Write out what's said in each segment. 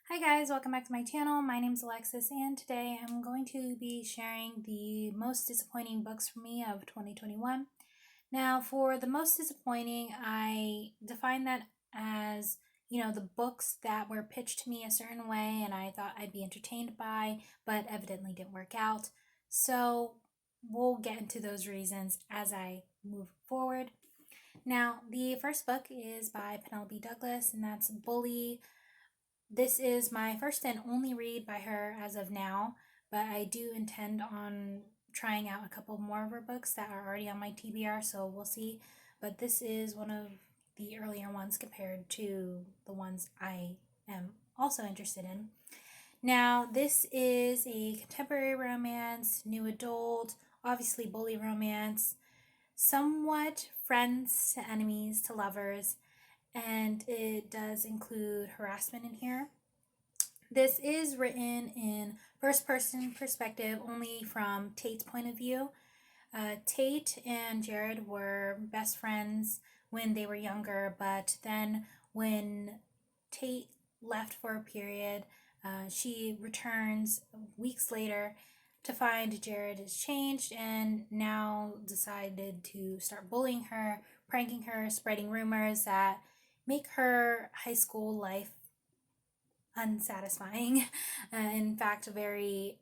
Hi guys, welcome back to my channel. My name is Alexis and today I'm going to be sharing the most disappointing books for me of 2021. Now for the most disappointing, I define that as, the books that were pitched to me a certain way and I thought I'd be entertained by, but evidently didn't work out. So we'll get into those reasons as I move forward. Now, the first book is by Penelope Douglas and that's Bully. This is my first and only read by her as of now, but I do intend on trying out a couple more of her books that are already on my TBR, so we'll see. But this is one of the earlier ones compared to the ones I am also interested in. Now, this is a contemporary romance, new adult, obviously bully romance, somewhat friends to enemies to lovers, and it does include harassment in here. This is written in first person perspective only from Tate's point of view. Tate and Jared were best friends when they were younger, but then when Tate left for a period, she returns weeks later to find Jared has changed and now decided to start bullying her, pranking her, spreading rumors that make her high school life unsatisfying, in fact, very,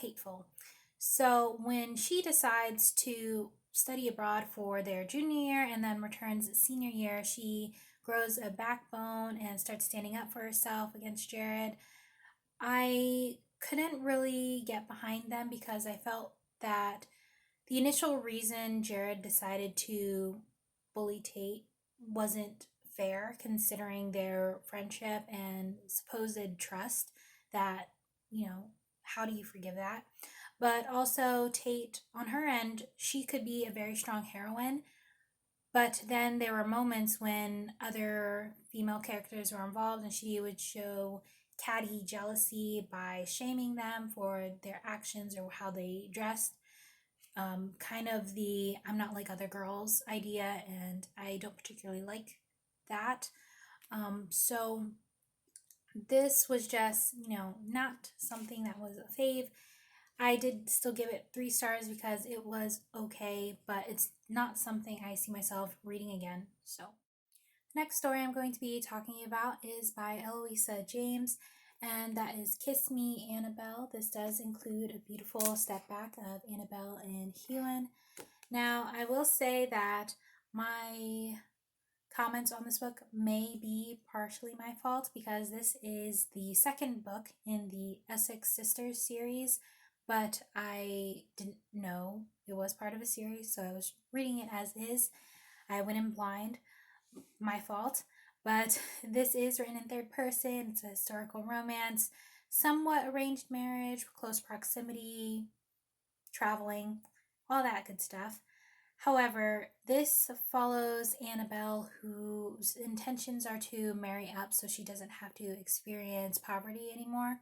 hateful. So when she decides to study abroad for their junior year and then returns senior year, she grows a backbone and starts standing up for herself against Jared. I couldn't really get behind them because I felt that the initial reason Jared decided to bully Tate wasn't fair considering their friendship and supposed trust that, how do you forgive that? But also, Tate, on her end, she could be a very strong heroine, but then there were moments when other female characters were involved and she would show catty jealousy by shaming them for their actions or how they dressed. Kind of the I'm not like other girls idea, and I don't particularly like that. So this was just, not something that was a fave. I did still give it 3 stars because it was okay, but it's not something I see myself reading again. So, the next story I'm going to be talking about is by Eloisa James, and that is Kiss Me, Annabelle. This does include a beautiful step back of Annabelle and Hughen. Now, I will say that my comments on this book may be partially my fault because this is the second book in the Essex Sisters series, but I didn't know it was part of a series, so I was reading it as is. I went in blind, my fault. But this is written in third person. It's a historical romance, somewhat arranged marriage, close proximity, traveling, all that good stuff. However, this follows Annabelle, whose intentions are to marry up so she doesn't have to experience poverty anymore.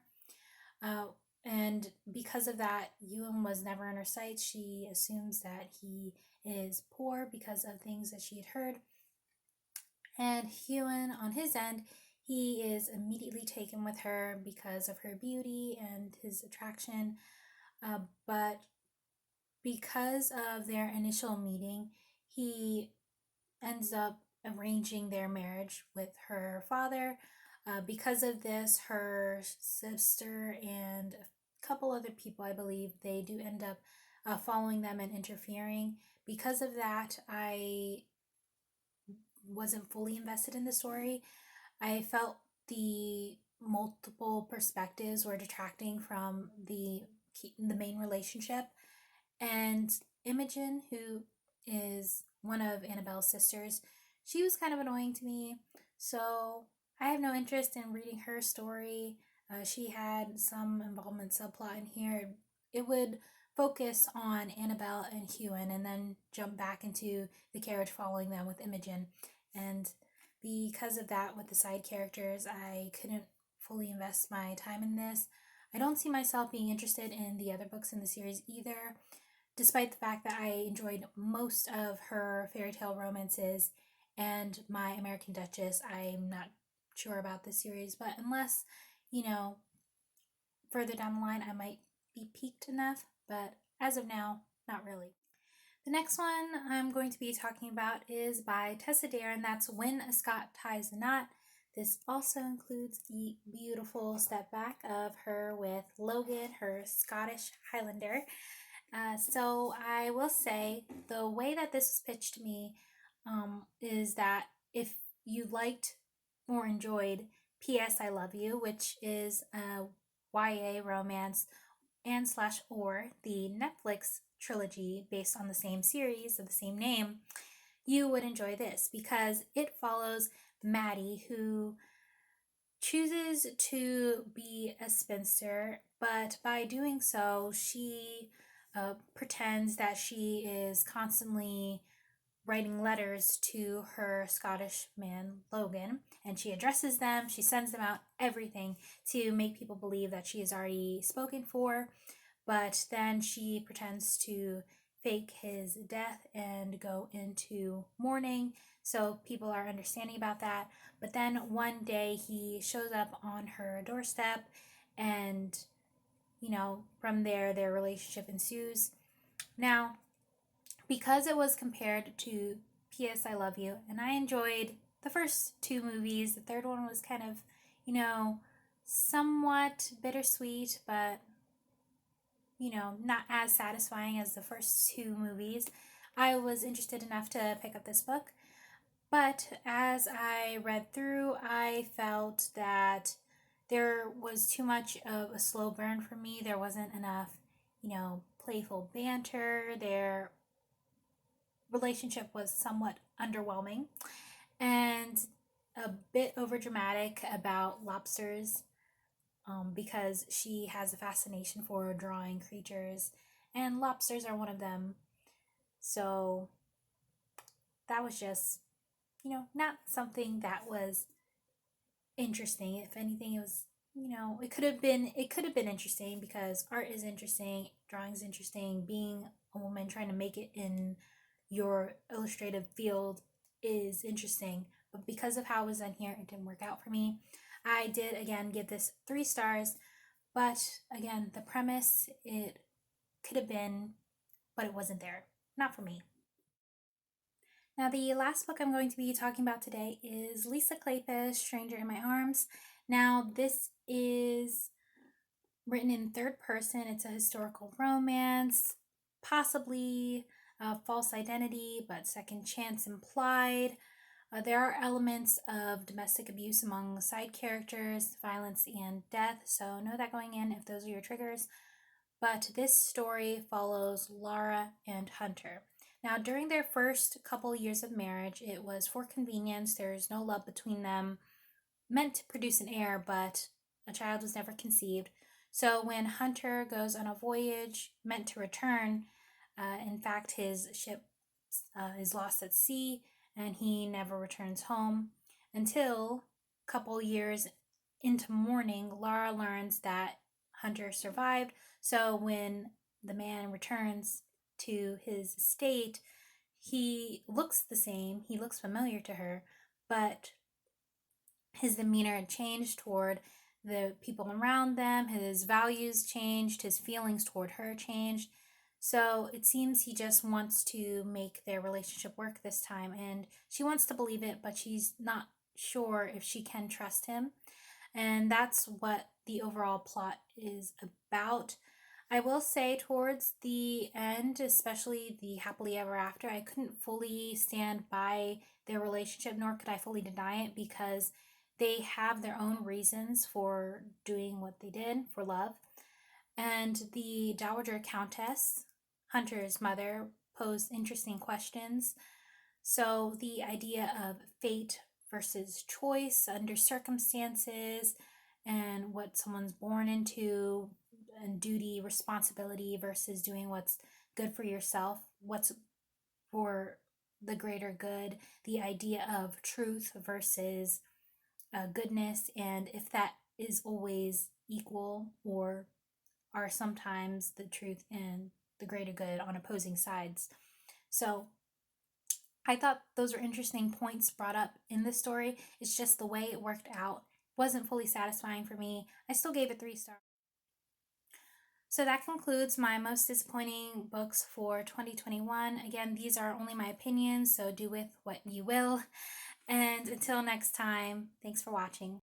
Uh, and because of that, Ewan was never in her sights. She assumes that he is poor because of things that she had heard. And Ewan, on his end, he is immediately taken with her because of her beauty and his attraction. But because of their initial meeting, he ends up arranging their marriage with her father. Because of this, her sister and a couple other people, I believe, they do end up following them and interfering. Because of that, I wasn't fully invested in the story. I felt the multiple perspectives were detracting from the main relationship. And Imogen, who is one of Annabelle's sisters, she was kind of annoying to me. So I have no interest in reading her story. She had some involvement subplot in here. It would focus on Annabelle and Hughen and then jump back into the carriage following them with Imogen. And because of that, with the side characters, I couldn't fully invest my time in this. I don't see myself being interested in the other books in the series either, despite the fact that I enjoyed most of her fairy tale romances and my American Duchess. I'm not sure about this series, but unless you know, further down the line, I might be peaked enough, but as of now, not really. The next one I'm going to be talking about is by Tessa Dare, and that's When a Scot Ties a Knot. This also includes the beautiful step back of her with Logan, her Scottish Highlander. So I will say the way that this was pitched to me is that if you liked or enjoyed P.S. I Love You, which is a YA romance and slash or the Netflix trilogy based on the same series of the same name, you would enjoy this because it follows Maddie, who chooses to be a spinster, but by doing so, she pretends that she is constantly writing letters to her Scottish man, Logan, and she addresses them, she sends them out, everything to make people believe that she is already spoken for, but then she pretends to fake his death and go into mourning. So people are understanding about that. But then one day he shows up on her doorstep, and, from there, their relationship ensues. Now, because it was compared to P.S. I Love You, and I enjoyed the first two movies, the third one was kind of, somewhat bittersweet, but not as satisfying as the first two movies. I was interested enough to pick up this book, but as I read through, I felt that there was too much of a slow burn for me. There wasn't enough, playful banter. Their relationship was somewhat underwhelming and a bit overdramatic about lobsters, because she has a fascination for drawing creatures, and lobsters are one of them. So that was just, not something that was interesting. If anything, it was, it could have been interesting because art is interesting, drawing is interesting, being a woman trying to make it in your illustrative field is interesting. But because of how it was done here, it didn't work out for me. I did again give this 3 stars, but again, the premise, it could have been, but it wasn't there. Not for me. Now, the last book I'm going to be talking about today is Lisa Kleypas' Stranger in My Arms. Now, this is written in third person. It's a historical romance, possibly a false identity, but second chance implied. There are elements of domestic abuse among side characters, violence, and death, so know that going in if those are your triggers. But this story follows Lara and Hunter. Now, during their first couple years of marriage, it was for convenience. There's no love between them, meant to produce an heir, but a child was never conceived. So when Hunter goes on a voyage meant to return, in fact, his ship is lost at sea and he never returns home until a couple years into mourning, Lara learns that Hunter survived. So when the man returns to his estate, he looks the same, he looks familiar to her, but his demeanor had changed toward the people around them, his values changed, his feelings toward her changed. So it seems he just wants to make their relationship work this time, and she wants to believe it, but she's not sure if she can trust him. And that's what the overall plot is about. I will say, towards the end, especially the happily ever after, I couldn't fully stand by their relationship, nor could I fully deny it, because they have their own reasons for doing what they did for love. And the Dowager Countess, Hunter's mother, posed interesting questions. So the idea of fate versus choice under circumstances, and what someone's born into, and duty, responsibility versus doing what's good for yourself, what's for the greater good, the idea of truth versus goodness, and if that is always equal, or are sometimes the truth and the greater good on opposing sides. So I thought those were interesting points brought up in this story. It's just the way it worked out wasn't fully satisfying for me. I still gave it 3 stars. So that concludes my most disappointing books for 2021. Again, these are only my opinions, so do with what you will. And until next time, thanks for watching.